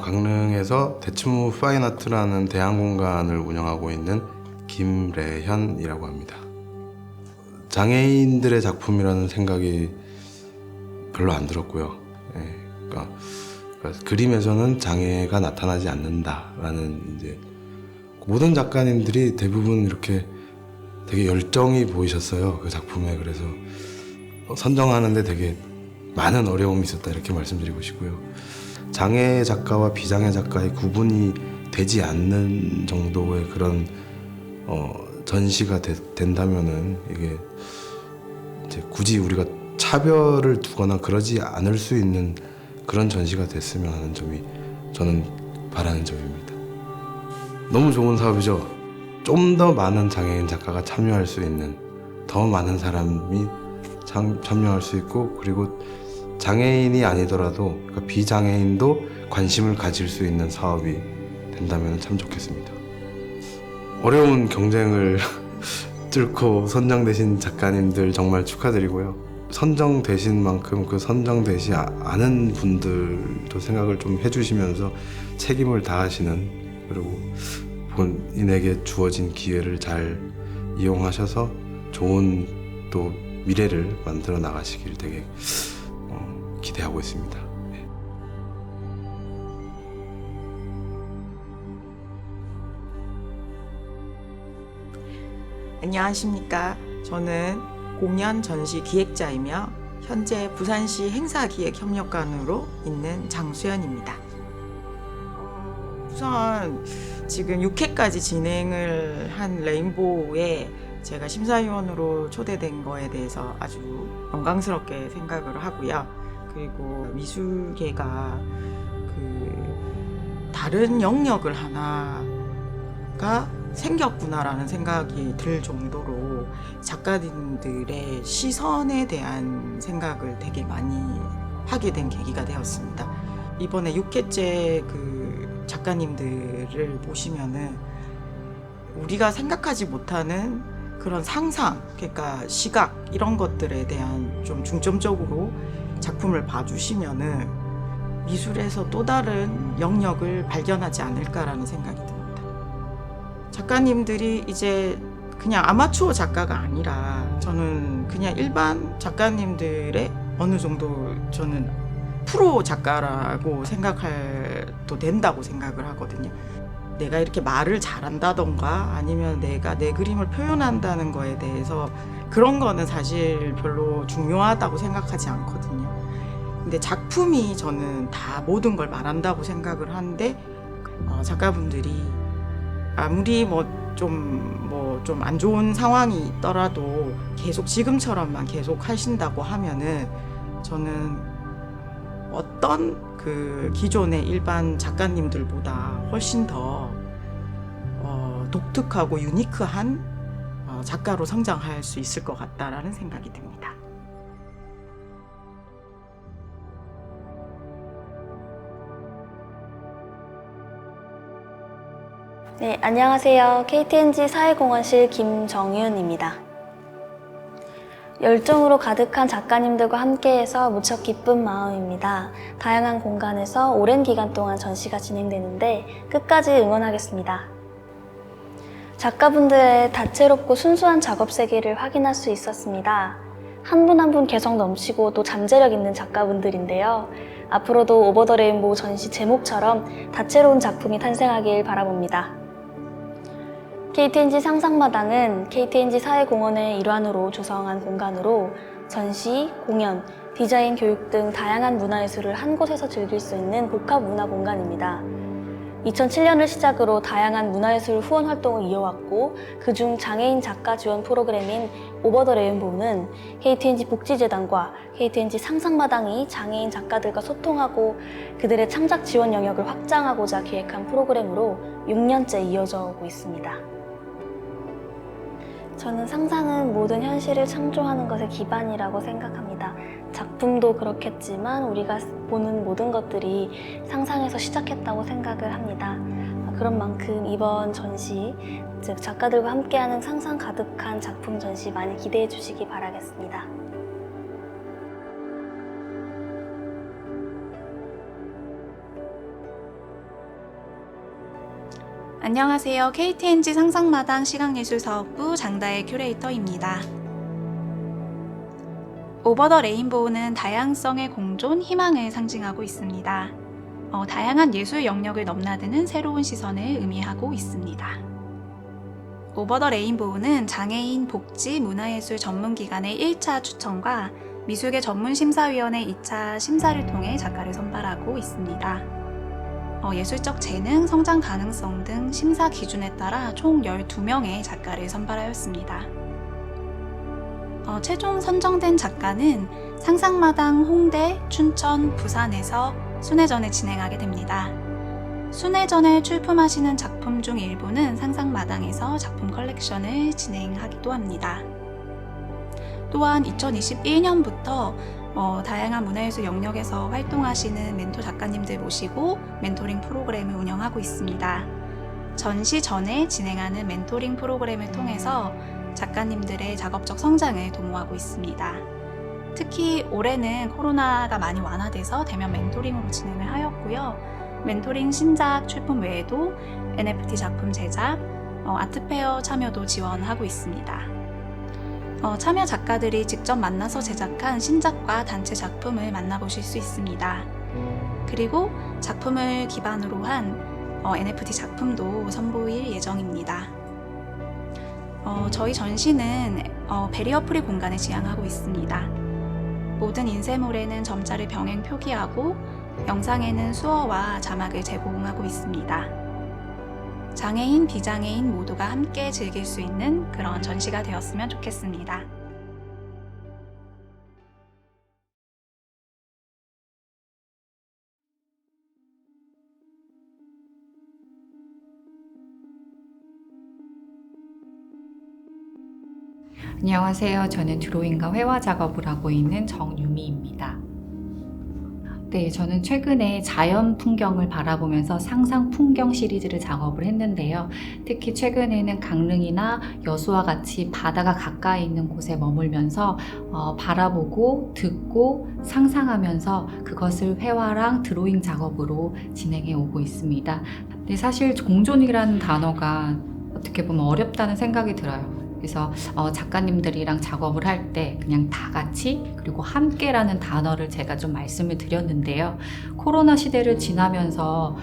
강릉에서 대치무 파인아트라는 대항공간을 운영하고 있는 김래현이라고 합니다. 장애인들의 작품이라는 생각이 별로 안 들었고요. 그러니까 그림에서는 장애가 나타나지 않는다라는 이제 모든 작가님들이 대부분 이렇게 되게 열정이 보이셨어요. 그 작품에. 그래서 선정하는데 되게 많은 어려움이 있었다 이렇게 말씀드리고 싶고요. 장애 작가와 비장애 작가의 구분이 되지 않는 정도의 그런 전시가 된다면은 이게 이제 굳이 우리가 차별을 두거나 그러지 않을 수 있는 그런 전시가 됐으면 하는 점이 저는 바라는 점입니다. 너무 좋은 사업이죠. 좀 더 많은 장애인 작가가 참여할 수 있는, 더 많은 사람이 참여할 수 있고, 그리고 장애인이 아니더라도 그러니까 비장애인도 관심을 가질 수 있는 사업이 된다면 참 좋겠습니다. 어려운 경쟁을 뚫고 선정되신 작가님들 정말 축하드리고요. 선정되신 만큼 그 선정되지 않은 분들도 생각을 좀 해주시면서 책임을 다하시는, 그리고 본인에게 주어진 기회를 잘 이용하셔서 좋은 또 미래를 만들어 나가시길 되게 기대하고 있습니다. 안녕하십니까. 저는 공연 전시 기획자이며 현재 부산시 행사기획협력관으로 있는 장수연입니다. 우선 지금 6회까지 진행을 한 레인보우에 제가 심사위원으로 초대된 거에 대해서 아주 영광스럽게 생각을 하고요. 그리고 미술계가 다른 영역을 하나가 생겼구나라는 생각이 들 정도로 작가님들의 시선에 대한 생각을 되게 많이 하게 된 계기가 되었습니다. 이번에 6회째 작가님들을 보시면은 우리가 생각하지 못하는 그런 상상, 그러니까 시각 이런 것들에 대한 좀 중점적으로 작품을 봐주시면은 미술에서 또 다른 영역을 발견하지 않을까라는 생각이 듭니다. 작가님들이 이제 그냥 아마추어 작가가 아니라 저는 그냥 일반 작가님들의 어느 정도 저는 프로 작가라고 생각해도 된다고 생각을 하거든요. 내가 이렇게 말을 잘한다던가 아니면 내가 내 그림을 표현한다는 거에 대해서 그런 거는 사실 별로 중요하다고 생각하지 않거든요. 근데 작품이 저는 다 모든 걸 말한다고 생각을 하는데 작가분들이 아무리 좀 안 좋은 상황이 있더라도 계속 지금처럼만 계속 하신다고 하면은 저는 어떤 기존의 일반 작가님들보다 훨씬 더 독특하고 유니크한 작가로 성장할 수 있을 것 같다라는 생각이 듭니다. 네, 안녕하세요. KTNG 사회공헌실 김정윤입니다. 열정으로 가득한 작가님들과 함께해서 무척 기쁜 마음입니다. 다양한 공간에서 오랜 기간 동안 전시가 진행되는데 끝까지 응원하겠습니다. 작가분들의 다채롭고 순수한 작업 세계를 확인할 수 있었습니다. 한 분 한 분 개성 넘치고 또 잠재력 있는 작가분들인데요. 앞으로도 오버 더 레인보우 전시 제목처럼 다채로운 작품이 탄생하길 바라봅니다. KTNG 상상마당은 KTNG 사회공헌의 일환으로 조성한 공간으로 전시, 공연, 디자인, 교육 등 다양한 문화예술을 한 곳에서 즐길 수 있는 복합문화 공간입니다. 2007년을 시작으로 다양한 문화예술 후원 활동을 이어왔고 그중 장애인 작가 지원 프로그램인 오버 더 레인보우는 KTNG 복지재단과 KTNG 상상마당이 장애인 작가들과 소통하고 그들의 창작 지원 영역을 확장하고자 기획한 프로그램으로 6년째 이어져 오고 있습니다. 저는 상상은 모든 현실을 창조하는 것의 기반이라고 생각합니다. 작품도 그렇겠지만 우리가 보는 모든 것들이 상상에서 시작했다고 생각을 합니다. 그런 만큼 이번 전시, 즉 작가들과 함께하는 상상 가득한 작품 전시 많이 기대해 주시기 바라겠습니다. 안녕하세요. KTNG 상상마당 시각예술사업부 장다혜 큐레이터입니다. 오버 더 레인보우는 다양성의 공존, 희망을 상징하고 있습니다. 다양한 예술 영역을 넘나드는 새로운 시선을 의미하고 있습니다. 오버 더 레인보우는 장애인 복지 문화예술 전문기관의 1차 추천과 미술계 전문심사위원회 2차 심사를 통해 작가를 선발하고 있습니다. 예술적 재능, 성장 가능성 등 심사 기준에 따라 총 12명의 작가를 선발하였습니다. 최종 선정된 작가는 상상마당 홍대, 춘천, 부산에서 순회전을 진행하게 됩니다. 순회전을 출품하시는 작품 중 일부는 상상마당에서 작품 컬렉션을 진행하기도 합니다. 또한 2021년부터 다양한 문화예술 영역에서 활동하시는 멘토 작가님들 모시고 멘토링 프로그램을 운영하고 있습니다. 전시 전에 진행하는 멘토링 프로그램을 통해서 작가님들의 작업적 성장을 도모하고 있습니다. 특히 올해는 코로나가 많이 완화돼서 대면 멘토링으로 진행을 하였고요. 멘토링 신작 출품 외에도 NFT 작품 제작, 아트페어 참여도 지원하고 있습니다. 참여 작가들이 직접 만나서 제작한 신작과 단체 작품을 만나보실 수 있습니다. 그리고 작품을 기반으로 한 NFT 작품도 선보일 예정입니다. 저희 전시는 베리어 프리 공간을 지향하고 있습니다. 모든 인쇄물에는 점자를 병행 표기하고 영상에는 수어와 자막을 제공하고 있습니다. 장애인, 비장애인 모두가 함께 즐길 수 있는 그런 전시가 되었으면 좋겠습니다. 안녕하세요. 저는 드로잉과 회화 작업을 하고 있는 정유미입니다. 네, 저는 최근에 자연 풍경을 바라보면서 상상 풍경 시리즈를 작업을 했는데요. 특히 최근에는 강릉이나 여수와 같이 바다가 가까이 있는 곳에 머물면서 바라보고 듣고 상상하면서 그것을 회화랑 드로잉 작업으로 진행해 오고 있습니다. 근데 사실 공존이라는 단어가 어떻게 보면 어렵다는 생각이 들어요. 그래서 작가님들이랑 작업을 할 때 그냥 다 같이 그리고 함께라는 단어를 제가 좀 말씀을 드렸는데요. 코로나 시대를 지나면서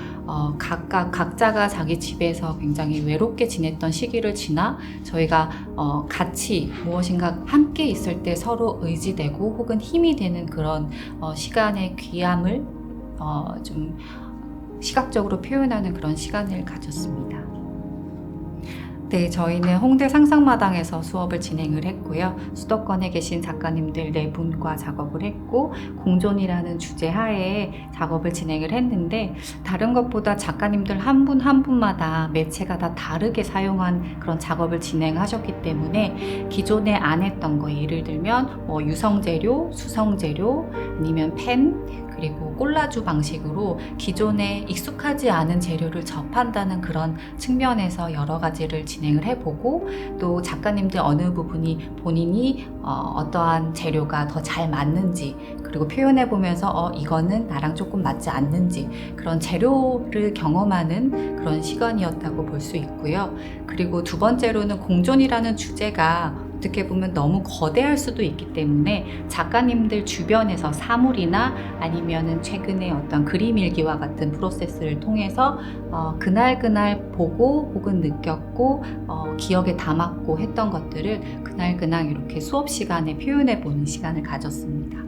각자가 자기 집에서 굉장히 외롭게 지냈던 시기를 지나 저희가 같이 무엇인가 함께 있을 때 서로 의지되고 혹은 힘이 되는 그런 시간의 귀함을 좀 시각적으로 표현하는 그런 시간을 가졌습니다. 네, 저희는 홍대 상상마당에서 수업을 진행을 했고요. 수도권에 계신 작가님들 4분과 작업을 했고 공존이라는 주제 하에 작업을 진행을 했는데 다른 것보다 작가님들 한 분 한 분마다 매체가 다 다르게 사용한 그런 작업을 진행하셨기 때문에 기존에 안 했던 거 예를 들면 유성재료, 수성재료 아니면 펜 그리고 콜라주 방식으로 기존에 익숙하지 않은 재료를 접한다는 그런 측면에서 여러 가지를 진행을 해보고 또 작가님들 어느 부분이 본인이 어떠한 재료가 더 잘 맞는지 그리고 표현해보면서 이거는 나랑 조금 맞지 않는지 그런 재료를 경험하는 그런 시간이었다고 볼 수 있고요. 그리고 두 번째로는 공존이라는 주제가 어떻게 보면 너무 거대할 수도 있기 때문에 작가님들 주변에서 사물이나 아니면은 최근에 어떤 그림 일기와 같은 프로세스를 통해서 그날 보고 혹은 느꼈고 기억에 담았고 했던 것들을 그날 이렇게 수업 시간에 표현해 보는 시간을 가졌습니다.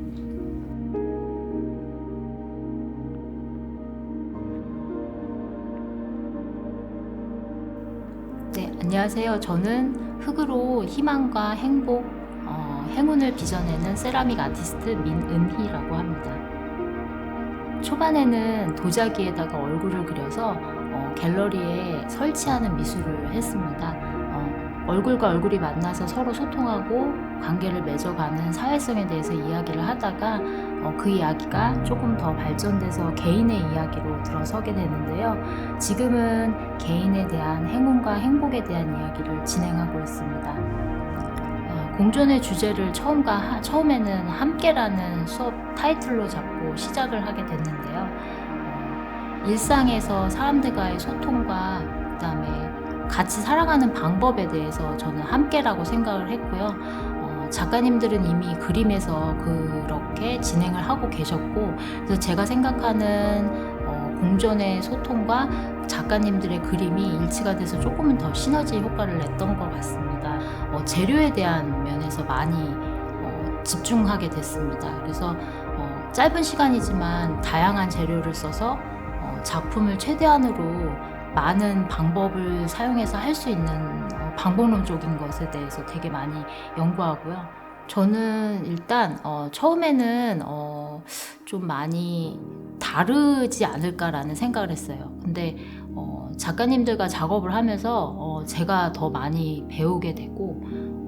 네, 안녕하세요. 저는 흙으로 희망과 행복, 행운을 빚어내는 세라믹 아티스트 민은희라고 합니다. 초반에는 도자기에다가 얼굴을 그려서 갤러리에 설치하는 미술을 했습니다. 얼굴과 얼굴이 만나서 서로 소통하고 관계를 맺어가는 사회성에 대해서 이야기를 하다가 그 이야기가 조금 더 발전돼서 개인의 이야기로 들어서게 되는데요. 지금은 개인에 대한 행운과 행복에 대한 이야기를 진행하고 있습니다. 공존의 주제를 처음에는 함께라는 수업 타이틀로 잡고 시작을 하게 됐는데요. 일상에서 사람들과의 소통과 그다음에 같이 살아가는 방법에 대해서 저는 함께라고 생각을 했고요. 작가님들은 이미 그림에서 그렇게 진행을 하고 계셨고, 그래서 제가 생각하는 공존의 소통과 작가님들의 그림이 일치가 돼서 조금은 더 시너지 효과를 냈던 것 같습니다. 재료에 대한 면에서 많이 집중하게 됐습니다. 그래서 짧은 시간이지만 다양한 재료를 써서 작품을 최대한으로 많은 방법을 사용해서 할 수 있는 방법론적인 것에 대해서 되게 많이 연구하고요. 저는 일단 처음에는 좀 많이 다르지 않을까라는 생각을 했어요. 근데 작가님들과 작업을 하면서 제가 더 많이 배우게 되고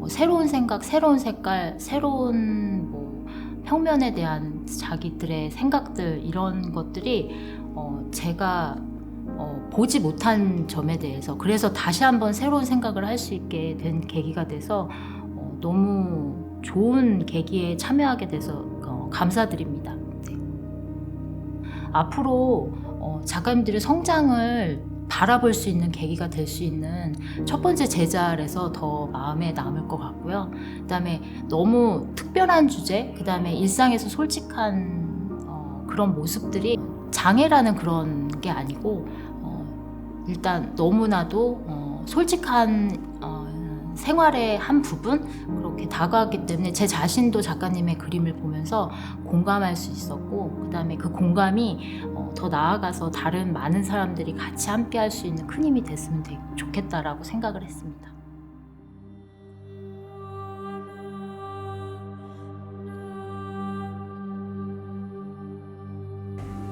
새로운 생각, 새로운 색깔, 새로운 평면에 대한 자기들의 생각들 이런 것들이 제가 보지 못한 점에 대해서 그래서 다시 한번 새로운 생각을 할 수 있게 된 계기가 돼서 너무 좋은 계기에 참여하게 돼서 감사드립니다. 네. 앞으로 작가님들의 성장을 바라볼 수 있는 계기가 될 수 있는 첫 번째 제자라서 더 마음에 남을 것 같고요. 그다음에 너무 특별한 주제, 그다음에 일상에서 솔직한 그런 모습들이 장애라는 그런 게 아니고 일단 너무나도 솔직한 생활의 한 부분 그렇게 다가왔기 때문에 제 자신도 작가님의 그림을 보면서 공감할 수 있었고, 그다음에 그 공감이 더 나아가서 다른 많은 사람들이 같이 함께 할 수 있는 큰 힘이 됐으면 되게 좋겠다라고 생각을 했습니다.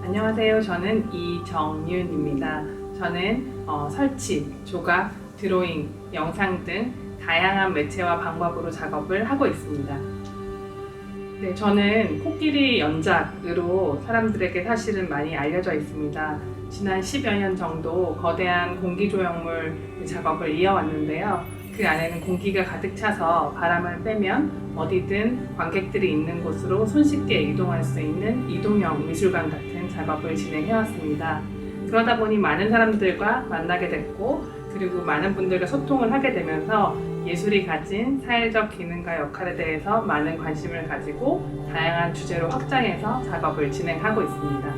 안녕하세요. 저는 이정윤입니다. 저는 설치, 조각, 드로잉, 영상 등 다양한 매체와 방법으로 작업을 하고 있습니다. 네, 저는 코끼리 연작으로 사람들에게 사실은 많이 알려져 있습니다. 지난 10여 년 정도 거대한 공기조형물 작업을 이어왔는데요. 그 안에는 공기가 가득 차서 바람을 빼면 어디든 관객들이 있는 곳으로 손쉽게 이동할 수 있는 이동형 미술관 같은 작업을 진행해왔습니다. 그러다 보니 많은 사람들과 만나게 됐고, 그리고 많은 분들과 소통을 하게 되면서 예술이 가진 사회적 기능과 역할에 대해서 많은 관심을 가지고 다양한 주제로 확장해서 작업을 진행하고 있습니다.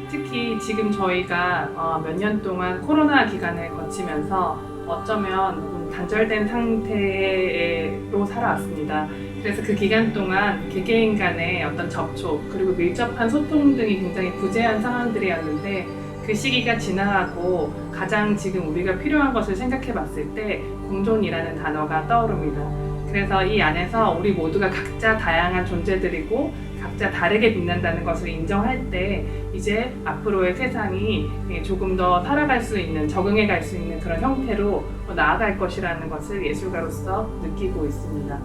특히 지금 저희가 몇 년 동안 코로나 기간을 거치면서 어쩌면 단절된 상태로 살아왔습니다. 그래서 그 기간 동안 개개인 간의 어떤 접촉 그리고 밀접한 소통 등이 굉장히 부재한 상황들이었는데, 그 시기가 지나가고 가장 지금 우리가 필요한 것을 생각해 봤을 때 공존이라는 단어가 떠오릅니다. 그래서 이 안에서 우리 모두가 각자 다양한 존재들이고 각자 다르게 빛난다는 것을 인정할 때 이제 앞으로의 세상이 조금 더 살아갈 수 있는, 적응해 갈 수 있는 그런 형태로 나아갈 것이라는 것을 예술가로서 느끼고 있습니다.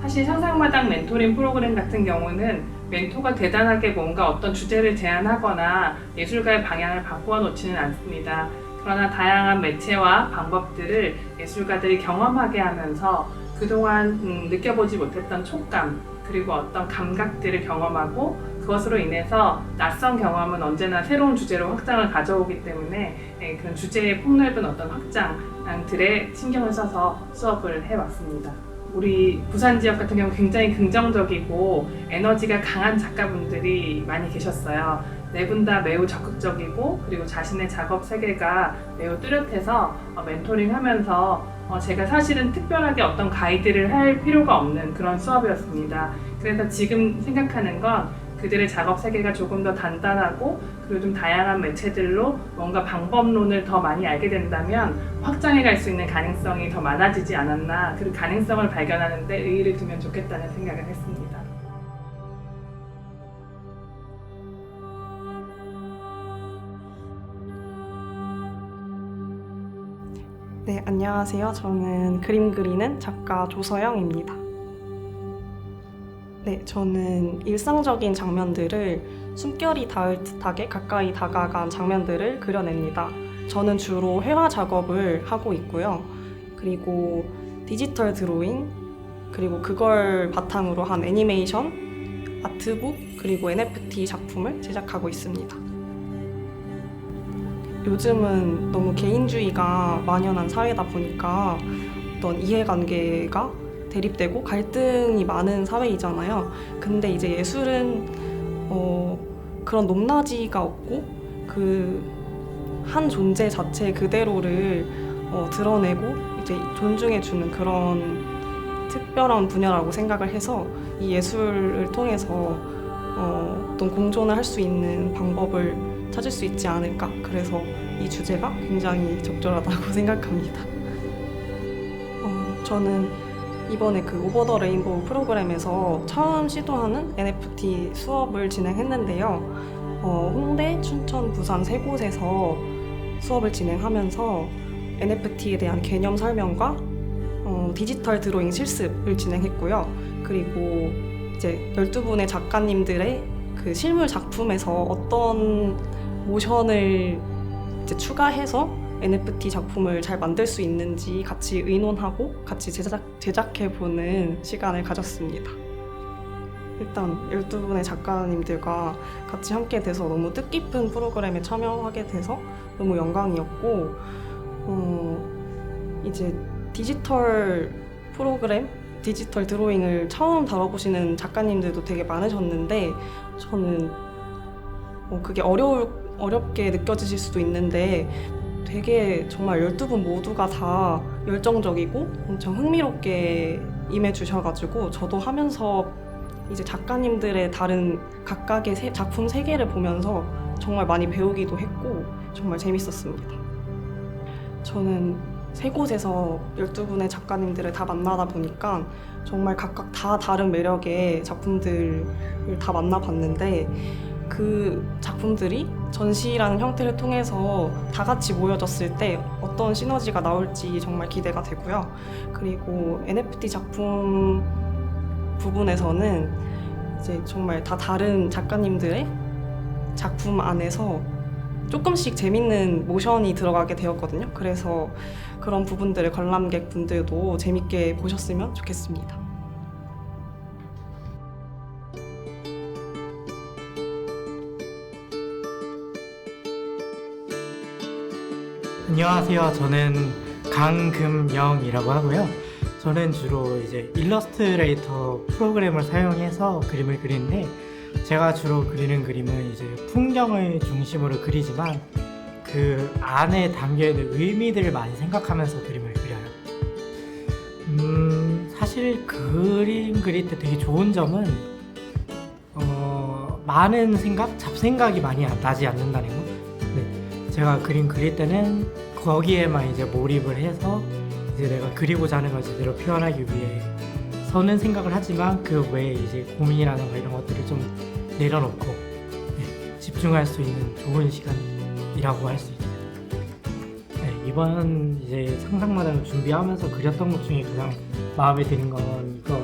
사실 상상마당 멘토링 프로그램 같은 경우는 멘토가 대단하게 뭔가 어떤 주제를 제안하거나 예술가의 방향을 바꾸어 놓지는 않습니다. 그러나 다양한 매체와 방법들을 예술가들이 경험하게 하면서 그동안 느껴보지 못했던 촉감 그리고 어떤 감각들을 경험하고, 그것으로 인해서 낯선 경험은 언제나 새로운 주제로 확장을 가져오기 때문에 그런 주제의 폭넓은 어떤 확장들에 신경을 써서 수업을 해왔습니다. 우리 부산 지역 같은 경우 굉장히 긍정적이고 에너지가 강한 작가분들이 많이 계셨어요. 네 분 다 매우 적극적이고 그리고 자신의 작업 세계가 매우 뚜렷해서 멘토링 하면서 제가 사실은 특별하게 어떤 가이드를 할 필요가 없는 그런 수업이었습니다. 그래서 지금 생각하는 건 그들의 작업 세계가 조금 더 단단하고 그리고 좀 다양한 매체들로 뭔가 방법론을 더 많이 알게 된다면 확장해 갈 수 있는 가능성이 더 많아지지 않았나, 그 가능성을 발견하는 데 의의를 두면 좋겠다는 생각을 했습니다. 네, 안녕하세요. 저는 그림 그리는 작가 조서영입니다. 네, 저는 일상적인 장면들을 숨결이 닿을 듯하게 가까이 다가간 장면들을 그려냅니다. 저는 주로 회화 작업을 하고 있고요. 그리고 디지털 드로잉, 그리고 그걸 바탕으로 한 애니메이션, 아트북, 그리고 NFT 작품을 제작하고 있습니다. 요즘은 너무 개인주의가 만연한 사회다 보니까 어떤 이해관계가 대립되고 갈등이 많은 사회이잖아요. 근데 이제 예술은 그런 높낮이가 없고 그 한 존재 자체 그대로를 드러내고 이제 존중해주는 그런 특별한 분야라고 생각을 해서 이 예술을 통해서 어떤 공존을 할 수 있는 방법을 찾을 수 있지 않을까. 그래서 이 주제가 굉장히 적절하다고 생각합니다. 저는 이번에 그 오버 더 레인보우 프로그램에서 처음 시도하는 NFT 수업을 진행했는데요. 홍대, 춘천, 부산 세 곳에서 수업을 진행하면서 NFT에 대한 개념 설명과 디지털 드로잉 실습을 진행했고요. 그리고 이제 12분의 작가님들의 그 실물 작품에서 어떤 모션을 이제 추가해서 NFT 작품을 잘 만들 수 있는지 같이 의논하고 같이 제작해보는 시간을 가졌습니다. 일단 12분의 작가님들과 같이 함께 돼서 너무 뜻깊은 프로그램에 참여하게 돼서 너무 영광이었고 이제 디지털 프로그램, 디지털 드로잉을 처음 다뤄보시는 작가님들도 되게 많으셨는데 저는 그게 어렵게 느껴지실 수도 있는데 되게 정말 12분 모두가 다 열정적이고 엄청 흥미롭게 임해주셔가지고 저도 하면서 이제 작가님들의 다른 각각의 작품 세계를 보면서 정말 많이 배우기도 했고 정말 재밌었습니다. 저는 세 곳에서 12분의 작가님들을 다 만나다 보니까 정말 각각 다 다른 매력의 작품들을 다 만나봤는데 그 작품들이 전시라는 형태를 통해서 다 같이 모여졌을 때 어떤 시너지가 나올지 정말 기대가 되고요. 그리고 NFT 작품 부분에서는 이제 정말 다 다른 작가님들의 작품 안에서 조금씩 재밌는 모션이 들어가게 되었거든요. 그래서 그런 부분들을 관람객 분들도 재밌게 보셨으면 좋겠습니다. 안녕하세요. 저는 강금영이라고 하고요. 저는 주로 이제 일러스트레이터 프로그램을 사용해서 그림을 그리는데 제가 주로 그리는 그림은 이제 풍경을 중심으로 그리지만 그 안에 담겨있는 의미들을 많이 생각하면서 그림을 그려요. 사실 그림 그릴 때 되게 좋은 점은 많은 잡생각이 많이 나지 않는다는 거. 네, 제가 그림 그릴 때는 거기에만 이제 몰입을 해서 이제 내가 그리고자 하는 걸 제대로 표현하기 위해서는 생각을 하지만 그 외에 이제 고민이라든가 이런 것들을 좀 내려놓고 집중할 수 있는 좋은 시간이라고 할 수 있어요. 이번 이제 상상마당을 준비하면서 그렸던 것 중에 가장 마음에 드는 건 이거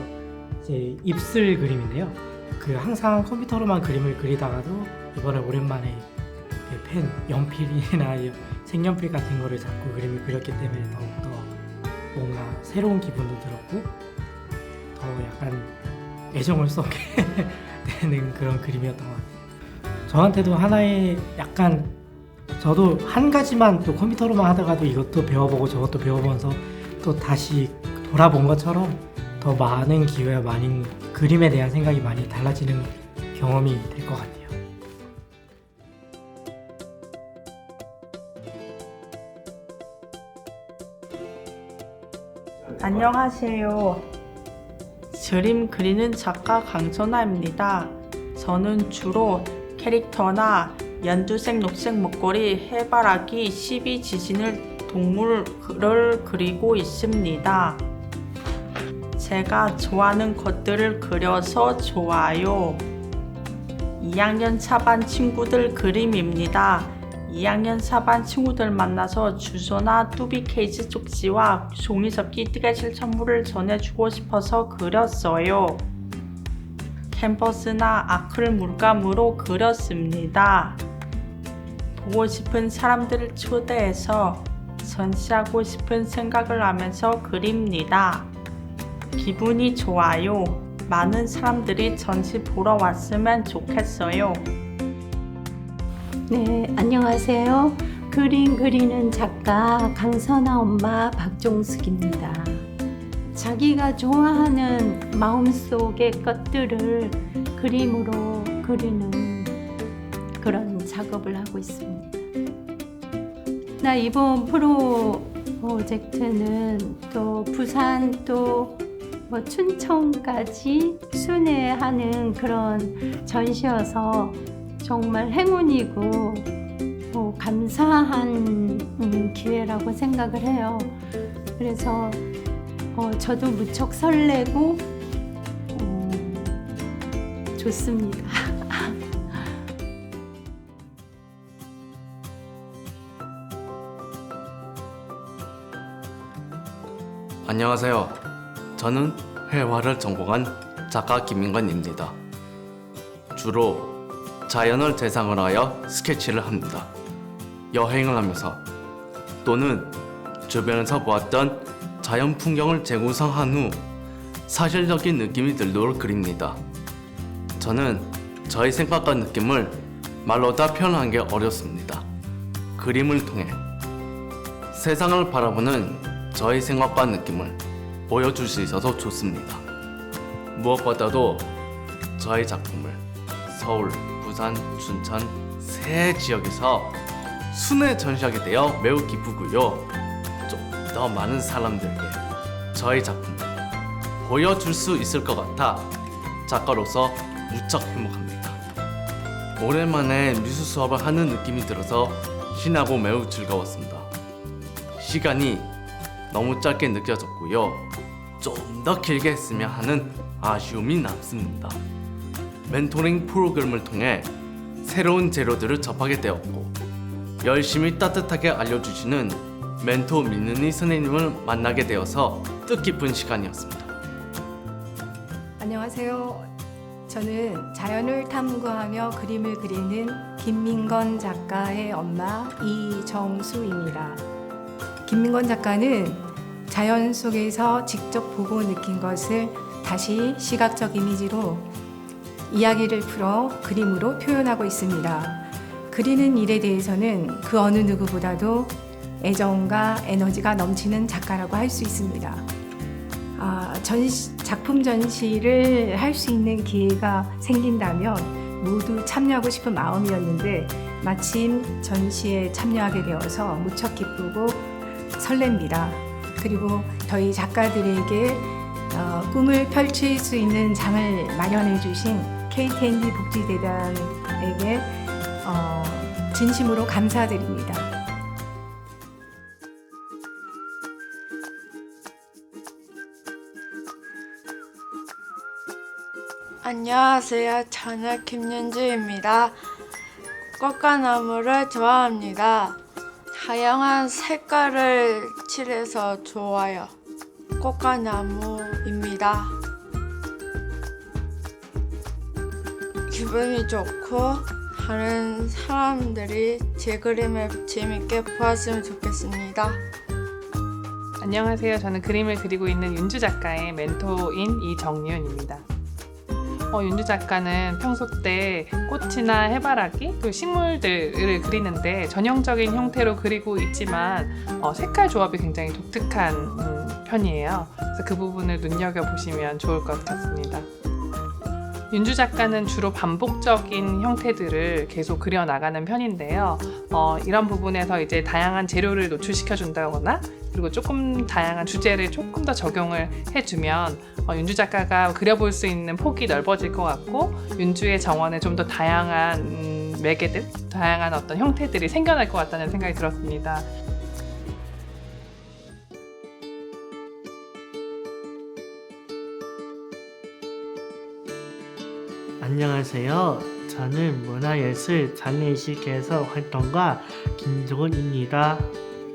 이제 입술 그림인데요. 그 항상 컴퓨터로만 그림을 그리다가도 이번에 오랜만에 펜, 연필이나 색연필 같은 거를 잡고 그림을 그렸기 때문에 더욱더 뭔가 새로운 기분도 들었고 더 약간 애정을 쏟게 되는 그런 그림이었던 것 같아요. 저한테도 하나의 약간 저도 한 가지만 또 컴퓨터로만 하다가도 이것도 배워보고 저것도 배워보면서 또 다시 돌아본 것처럼 더 많은 기회와 많은 그림에 대한 생각이 많이 달라지는 경험이 될 것 같아요. 안녕하세요. 그림 그리는 작가 강선아입니다. 저는 주로 캐릭터나 연두색, 녹색 목걸이, 해바라기, 12지진을 동물을 그리고 있습니다. 제가 좋아하는 것들을 그려서 좋아요. 2학년 4반 친구들 그림입니다. 2학년 4반 친구들 만나서 주소나 뚜비 케이지 쪽지와 종이접기 뜨개질 선물을 전해주고 싶어서 그렸어요. 캔버스나 아크릴 물감으로 그렸습니다. 보고 싶은 사람들을 초대해서 전시하고 싶은 생각을 하면서 그립니다. 기분이 좋아요. 많은 사람들이 전시 보러 왔으면 좋겠어요. 네, 안녕하세요. 그림 그리는 작가 강선아 엄마 박종숙입니다. 자기가 좋아하는 마음속의 것들을 그림으로 그리는 그런 작업을 하고 있습니다. 나 이번 프로젝트는 또 부산 또 춘천까지 순회하는 그런 전시여서 정말 행운이고 감사한 기회라고 생각을 해요. 그래서 저도 무척 설레고 좋습니다. 안녕하세요. 저는 회화를 전공한 작가 김민건입니다. 주로 자연을 대상으로 하여 스케치를 합니다. 여행을 하면서 또는 주변에서 보았던 자연 풍경을 재구성한 후 사실적인 느낌이 들도록 그립니다. 저는 저의 생각과 느낌을 말로 다 표현하는 게 어렵습니다. 그림을 통해 세상을 바라보는 저의 생각과 느낌을 보여줄 수 있어서 좋습니다. 무엇보다도 저의 작품을 서울, 부산, 춘천 세 지역에서 순회 전시하게 되어 매우 기쁘고요. 좀 더 많은 사람들에게 저의 작품을 보여줄 수 있을 것 같아 작가로서 무척 행복합니다. 오랜만에 미술 수업을 하는 느낌이 들어서 신나고 매우 즐거웠습니다. 시간이 너무 짧게 느껴졌고요. 좀 더 길게 했으면 하는 아쉬움이 남습니다. 멘토링 프로그램을 통해 새로운 재료들을 접하게 되었고 열심히 따뜻하게 알려주시는 멘토 민은희 선생님을 만나게 되어서 뜻깊은 시간이었습니다. 안녕하세요. 저는 자연을 탐구하며 그림을 그리는 김민건 작가의 엄마 이정수입니다. 김민건 작가는 자연 속에서 직접 보고 느낀 것을 다시 시각적 이미지로 이야기를 풀어 그림으로 표현하고 있습니다. 그리는 일에 대해서는 그 어느 누구보다도 애정과 에너지가 넘치는 작가라고 할 수 있습니다. 작품 전시를 할 수 있는 기회가 생긴다면 모두 참여하고 싶은 마음이었는데 마침 전시에 참여하게 되어서 무척 기쁘고 설렙니다. 그리고 저희 작가들에게 꿈을 펼칠 수 있는 장을 마련해 주신 KTND 복지재단에게 진심으로 감사드립니다. 안녕하세요. 저는 김윤주입니다. 꽃과 나무를 좋아합니다. 다양한 색깔을 칠해서 좋아요. 꽃과 나무입니다. 기분이 좋고 다른 사람들이 제 그림을 재밌게 보았으면 좋겠습니다. 안녕하세요. 저는 그림을 그리고 있는 윤주 작가의 멘토인 이정윤입니다. 윤주 작가는 평소 때 꽃이나 해바라기, 또 식물들을 그리는데 전형적인 형태로 그리고 있지만 색깔 조합이 굉장히 독특한 편이에요. 그래서 그 부분을 눈여겨보시면 좋을 것 같습니다. 윤주 작가는 주로 반복적인 형태들을 계속 그려나가는 편인데요. 이런 부분에서 이제 다양한 재료를 노출시켜 준다거나 그리고 조금 다양한 주제를 조금 더 적용을 해주면 윤주 작가가 그려볼 수 있는 폭이 넓어질 것 같고 윤주의 정원에 좀 더 다양한 매개들, 다양한 어떤 형태들이 생겨날 것 같다는 생각이 들었습니다. 안녕하세요. 저는 문화예술 장례식에서 활동가 김종훈입니다.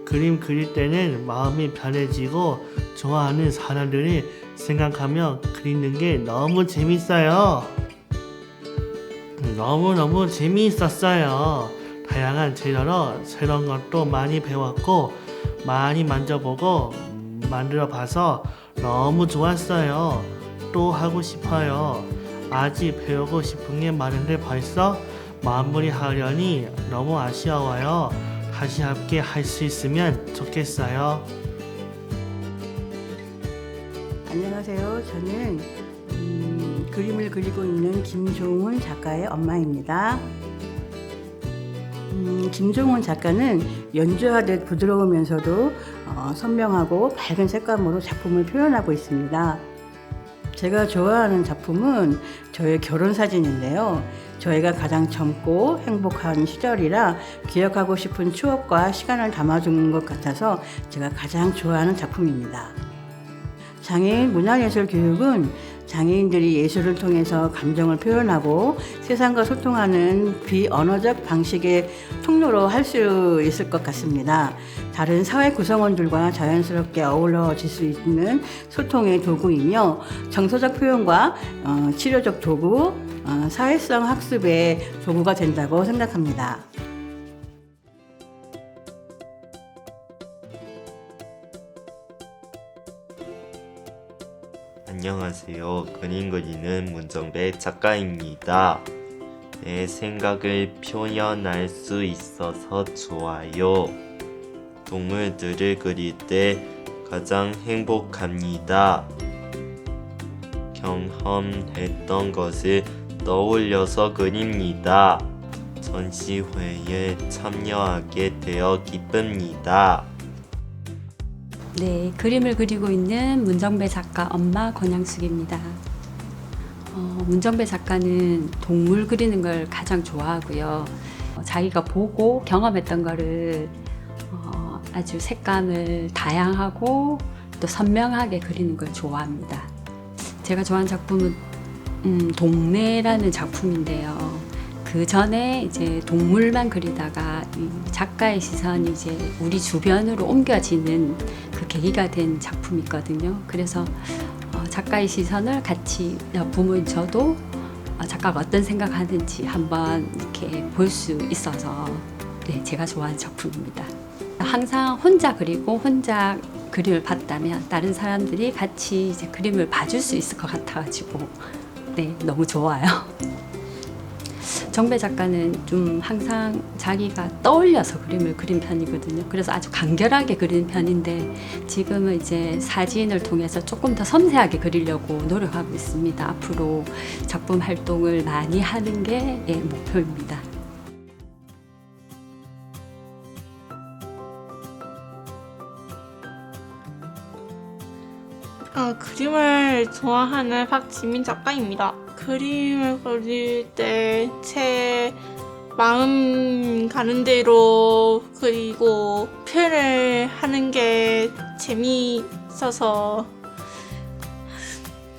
그림 그릴 때는 마음이 편해지고 좋아하는 사람들을 생각하며 그리는 게 너무 재밌어요. 너무너무 재미있었어요. 다양한 재료로 새로운 것도 많이 배웠고 많이 만져보고 만들어봐서 너무 좋았어요. 또 하고 싶어요. 아직 배우고 싶은 게 많은데 벌써 마무리하려니 너무 아쉬워요. 다시 함께 할 수 있으면 좋겠어요. 안녕하세요. 저는 그림을 그리고 있는 김종훈 작가의 엄마입니다. 김종훈 작가는 연주하듯 부드러우면서도 선명하고 밝은 색감으로 작품을 표현하고 있습니다. 제가 좋아하는 작품은 저의 결혼 사진인데요. 저희가 가장 젊고 행복한 시절이라 기억하고 싶은 추억과 시간을 담아주는 것 같아서 제가 가장 좋아하는 작품입니다. 장애인 문화예술 교육은 장애인들이 예술을 통해서 감정을 표현하고 세상과 소통하는 비언어적 방식의 통로로 할 수 있을 것 같습니다. 다른 사회 구성원들과 자연스럽게 어우러질 수 있는 소통의 도구이며 정서적 표현과 치료적 도구, 사회성 학습의 도구가 된다고 생각합니다. 안녕하세요. 그림 그리는 문정배 작가입니다. 내 생각을 표현할 수 있어서 좋아요. 동물들을 그릴 때 가장 행복합니다. 경험했던 것을 떠올려서 그립니다. 전시회에 참여하게 되어 기쁩니다. 네, 그림을 그리고 있는 문정배 작가 엄마 권양숙입니다. 문정배 작가는 동물 그리는 걸 가장 좋아하고요. 자기가 보고 경험했던 거를 아주 색감을 다양하고 또 선명하게 그리는 걸 좋아합니다. 제가 좋아하는 작품은 동네라는 작품인데요. 그 전에 이제 동물만 그리다가 이 작가의 시선이 이제 우리 주변으로 옮겨지는 그 계기가 된 작품이 있거든요. 그래서 작가의 시선을 같이 보면 저도 작가가 어떤 생각하는지 한번 이렇게 볼 수 있어서 네, 제가 좋아하는 작품입니다. 항상 혼자 그리고 혼자 그림을 봤다면 다른 사람들이 같이 이제 그림을 봐줄 수 있을 것 같아가지고 네, 너무 좋아요. 정배 작가는 좀 항상 자기가 떠올려서 그림을 그린 편이거든요. 그래서 아주 간결하게 그리는 편인데 지금은 이제 사진을 통해서 조금 더 섬세하게 그리려고 노력하고 있습니다. 앞으로 작품 활동을 많이 하는 게 목표입니다. 그림을 좋아하는 박지민 작가입니다. 그림을 그릴 때 제 마음 가는 대로 그리고 표현을 하는 게 재미있어서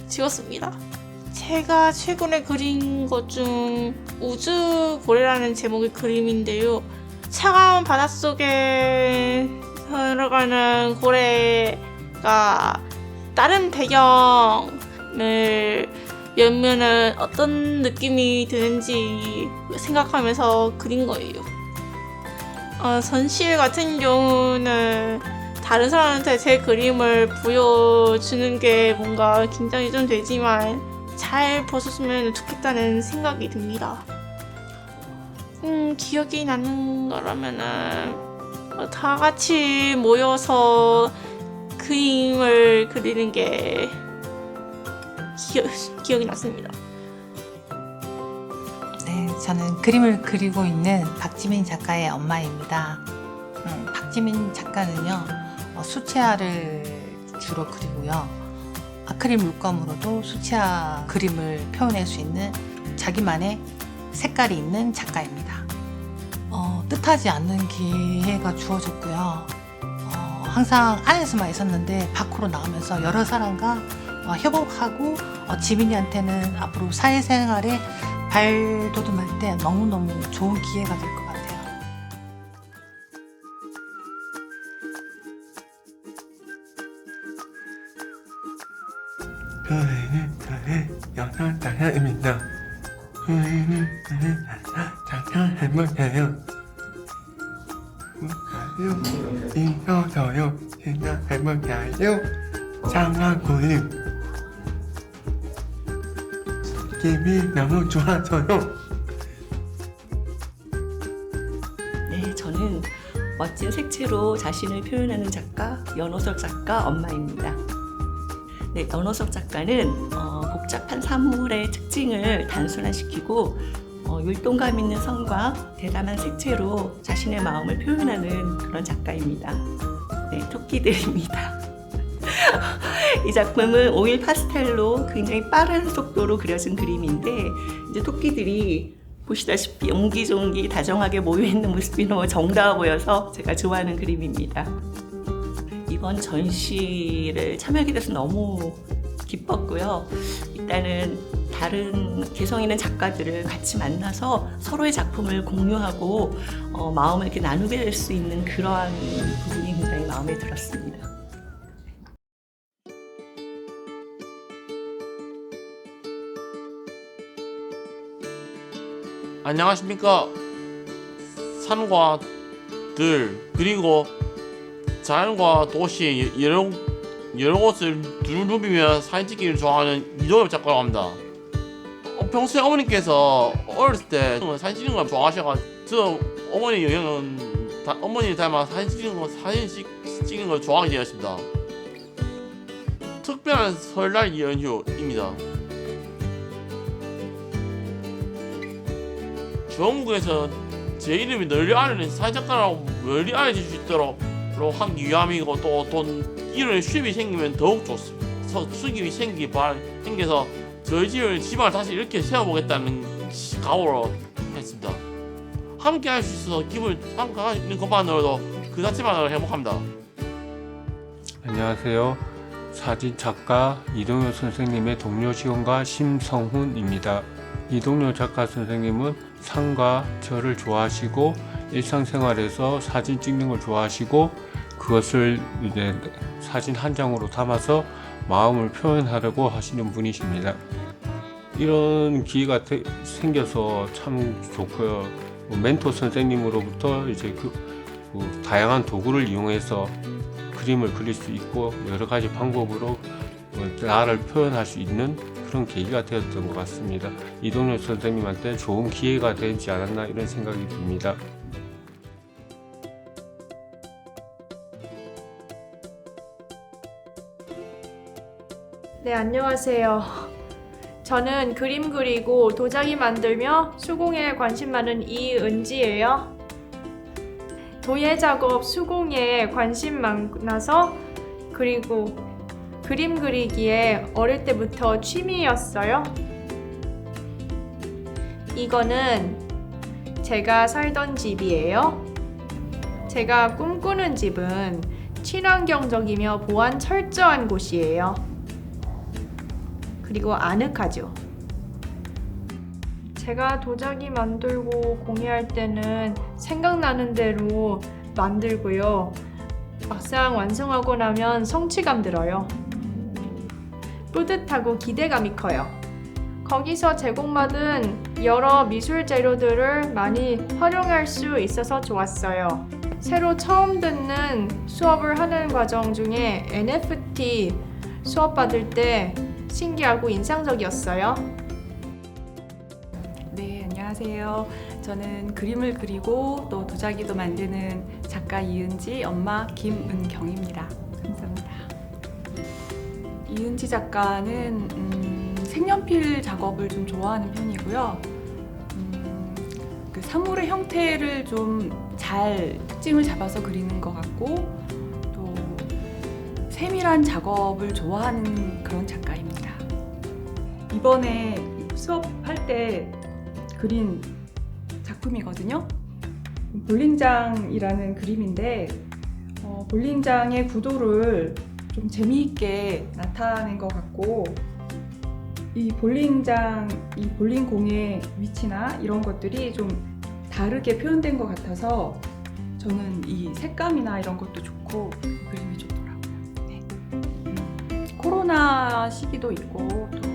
지웠습니다. 제가 최근에 그린 것 중 우주고래라는 제목의 그림인데요. 차가운 바닷속에 들어가는 고래가 다른 배경을 열면은 어떤 느낌이 드는지 생각하면서 그린 거예요. 전시회 같은 경우는 다른 사람한테 제 그림을 보여주는 게 뭔가 긴장이 좀 되지만 잘 벗었으면 좋겠다는 생각이 듭니다. 기억이 나는 거라면은 다 같이 모여서 그림을 그리는 게 기억이 났습니다. 네, 저는 그림을 그리고 있는 박지민 작가의 엄마입니다. 박지민 작가는요, 수채화를 주로 그리고요. 아크릴 물감으로도 수채화 그림을 표현할 수 있는 자기만의 색깔이 있는 작가입니다. 뜻하지 않는 기회가 주어졌고요. 항상 안에서만 있었는데 밖으로 나오면서 여러 사람과 협업하고 지민이한테는 앞으로 사회생활에 발돋움할 때 너무너무 좋은 기회가 될 것 같아요. 저희는 16살입니다. 저희는 잠깐 해볼게요. 있어서요. 진짜 해볼까요? 상하고요. 기분이 너무 좋아서요. 네, 저는 멋진 색채로 자신을 표현하는 작가, 연호석 작가 엄마입니다. 네, 연호석 작가는 복잡한 사물의 특징을 단순화시키고 율동감 있는 선과 대담한 색채로 자신의 마음을 표현하는 그런 작가입니다. 네, 토끼들입니다. 이 작품은 오일 파스텔로 굉장히 빠른 속도로 그려진 그림인데 이제 토끼들이 보시다시피 옹기종기 다정하게 모여있는 모습이 너무 정다워 보여서 제가 좋아하는 그림입니다. 이번 전시를 참여하게 돼서 너무 기뻤고요. 일단은 다른 개성 있는 작가들을 같이 만나서 서로의 작품을 공유하고 마음을 이렇게 나누게 될 수 있는 그러한 부분이 굉장히 마음에 들었습니다. 안녕하십니까. 산과 들 그리고 자연과 도시 여러 곳을 두루누비며 사진 찍기를 좋아하는 이동엽 작가라고 합니다. 평소에 어머니께서 어렸을 때 사진 찍는 걸 좋아하셔가지고 저 어머니 영향은 어머니 닮아 사진 찍는 걸 좋아하게 되었습니다. 특별한 설날 연휴입니다. 전국에서 제 이름이 널리 알려진 사진작가라고 널리 알려질 수 있도록 하기 위함이고 또 이런 수입이 생기면 더욱 좋습니다. 수입이 생겨서 저희 집안을 다시 이렇게 세워보겠다는 각오로 했습니다. 함께 할 수 있어서 함께 할 수 있는 것만으로도 그 자체만으로 행복합니다. 안녕하세요. 사진작가 이동효 선생님의 동료 지원가 심성훈입니다. 이동효 작가 선생님은 산과 절을 좋아하시고 일상생활에서 사진 찍는 걸 좋아하시고 그것을 이제 사진 한 장으로 담아서 마음을 표현하려고 하시는 분이십니다. 이런 기회가 생겨서 참 좋고요. 멘토 선생님으로부터 이제 다양한 도구를 이용해서 그림을 그릴 수 있고 여러 가지 방법으로 나를 표현할 수 있는 그런 계기가 되었던 것 같습니다. 이동엽 선생님한테 좋은 기회가 되지 않았나 이런 생각이 듭니다. 네, 안녕하세요. 저는 그림 그리고 도자기 만들며 수공예에 관심 많은 이은지예요. 도예 작업, 수공예에 관심 많아서 그리고 그림 그리기에 어릴 때부터 취미였어요. 이거는 제가 살던 집이에요. 제가 꿈꾸는 집은 친환경적이며 보안 철저한 곳이에요. 그리고 아늑하죠. 제가 도자기 만들고 공예할 때는 생각나는 대로 만들고요. 막상 완성하고 나면 성취감 들어요. 뿌듯하고 기대감이 커요. 거기서 제공받은 여러 미술 재료들을 많이 활용할 수 있어서 좋았어요. 새로 처음 듣는 수업을 하는 과정 중에 NFT 수업 받을 때 신기하고 인상적이었어요. 네, 안녕하세요. 저는 그림을 그리고 또 도자기도 만드는 작가 이은지 엄마 김은경입니다. 감사합니다. 이은지 작가는 색연필 작업을 좀 좋아하는 편이고요. 그 사물의 형태를 좀 잘 특징을 잡아서 그리는 것 같고 또 세밀한 작업을 좋아하는 그런 작가입니다. 이번에 수업할 때 그린 작품이거든요. 볼링장이라는 그림인데 볼링장의 구도를 좀 재미있게 나타낸 것 같고 이 볼링장, 이 볼링공의 위치나 이런 것들이 좀 다르게 표현된 것 같아서 저는 이 색감이나 이런 것도 좋고 그림이 좋더라고요. 네. 코로나 시기도 있고 또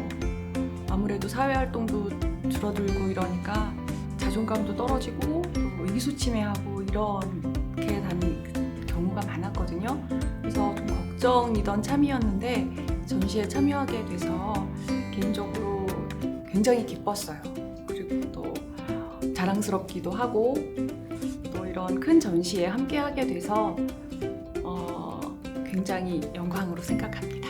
아무래도 사회활동도 줄어들고 이러니까 자존감도 떨어지고 또 의기소침해하고 이렇게 되는 경우가 많았거든요. 그래서 좀 걱정이던 참이었는데 전시에 참여하게 돼서 개인적으로 굉장히 기뻤어요. 그리고 또 자랑스럽기도 하고 또 이런 이런 큰 전시에 함께하게 돼서 굉장히 영광으로 생각합니다.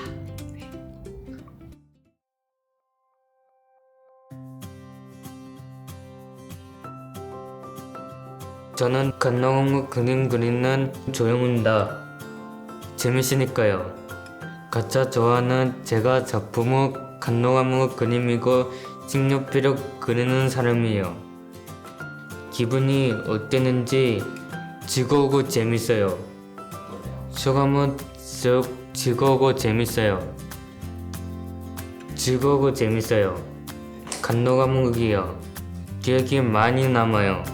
저는 간노가무 그림 그리는 조영훈다. 재밌으니까요. 가장 좋아하는 제가 작품은 간노가무 그림이고 색연필로 그리는 사람이에요. 기분이 어땠는지 즐거우고 재밌어요. 소감은 즐거우고 재밌어요. 즐거우고 재밌어요. 간노가무이요. 기억이 많이 남아요.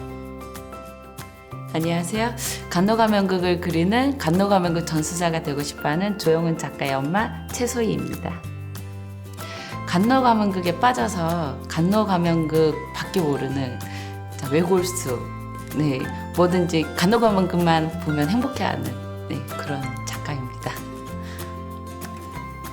안녕하세요. 간노가면극을 그리는 간노가면극 전수자가 되고 싶어하는 조영훈 작가의 엄마 최소희입니다. 간노가면극에 빠져서 간노가면극 밖에 모르는 외골수, 뭐든지 간노가면극만 보면 행복해하는 그런 작가입니다.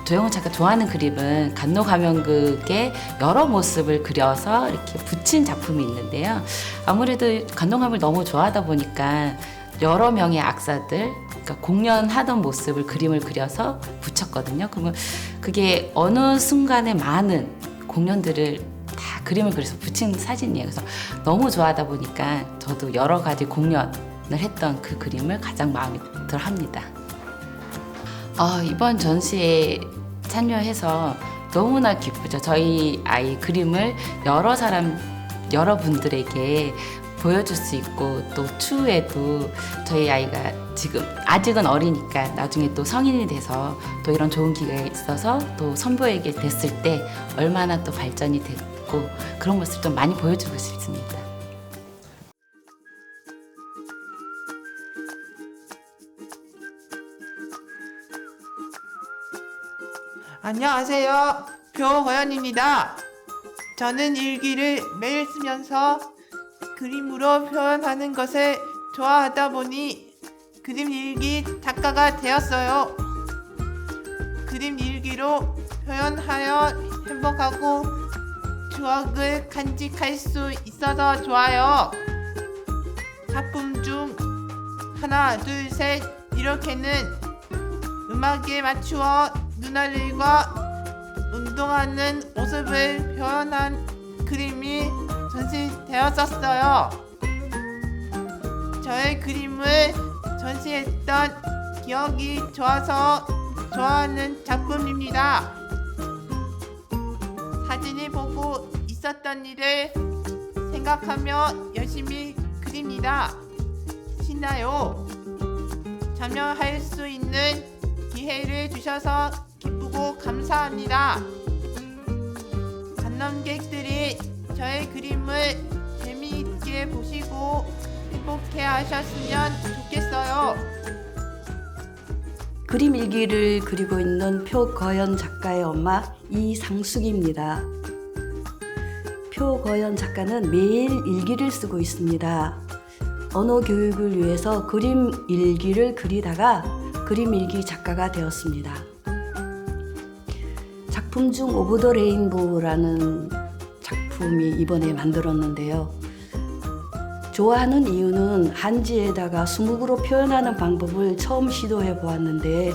조영훈 작가 좋아하는 그림은 간노가면극의 여러 모습을 그려서 이렇게 붙인 작품이 있는데요. 아무래도 간노가면을 너무 좋아하다 보니까 여러 명의 악사들, 그러니까 공연하던 모습을 그림을 그려서 붙였거든요. 그러면 그게 어느 순간에 많은 공연들을 다 그림을 그려서 붙인 사진이에요. 그래서 너무 좋아하다 보니까 저도 여러 가지 공연을 했던 그 그림을 가장 마음에 들어합니다. 이번 전시에 참여해서 너무나 기쁘죠. 저희 아이 그림을 여러분들에게 보여줄 수 있고, 또 추후에도 저희 아이가 지금 아직은 어리니까 나중에 또 성인이 돼서 또 이런 좋은 기회가 있어서 또 선보이게 됐을 때 얼마나 또 발전이 됐고 그런 모습을 좀 많이 보여주고 싶습니다. 안녕하세요. 표호연입니다. 저는 일기를 매일 쓰면서 그림으로 표현하는 것을 좋아하다 보니 그림 일기 작가가 되었어요. 그림 일기로 표현하여 행복하고 추억을 간직할 수 있어서 좋아요. 작품 중 하나, 둘, 셋 이렇게는 음악에 맞추어 누나들과 운동하는 모습을 표현한 그림이 전시되었었어요. 저의 그림을 전시했던 기억이 좋아서 좋아하는 작품입니다. 사진을 보고 있었던 일을 생각하며 열심히 그립니다. 신나요. 참여할 수 있는 기회를 주셔서 기쁘고 감사합니다. 관람객들이 저의 그림을 재미있게 보시고 행복해 하셨으면 좋겠어요. 그림 일기를 그리고 있는 표거연 작가의 엄마 이상숙입니다. 표거연 작가는 매일 일기를 쓰고 있습니다. 언어 교육을 위해서 그림 일기를 그리다가 그림 일기 작가가 되었습니다. 작품 중 오브 더 레인보우라는 작품이 이번에 만들었는데요. 좋아하는 이유는 한지에다가 수묵으로 표현하는 방법을 처음 시도해 보았는데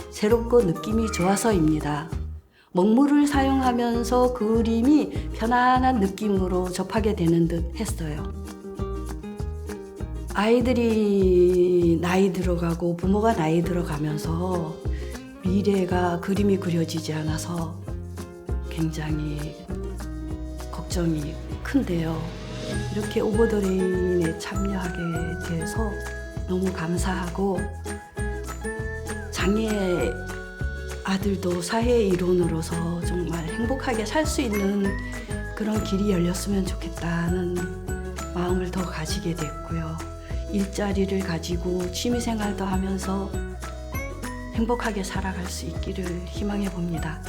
새롭고 느낌이 좋아서입니다. 먹물을 사용하면서 그림이 편안한 느낌으로 접하게 되는 듯 했어요. 아이들이 나이 들어가고 부모가 나이 들어가면서 미래가 그림이 그려지지 않아서 굉장히 걱정이 큰데요. 이렇게 오버 더 레인에 참여하게 돼서 너무 감사하고, 장애 아들도 사회 일원으로서 정말 행복하게 살 수 있는 그런 길이 열렸으면 좋겠다는 마음을 더 가지게 됐고요. 일자리를 가지고 취미생활도 하면서 행복하게 살아갈 수 있기를 희망해 봅니다.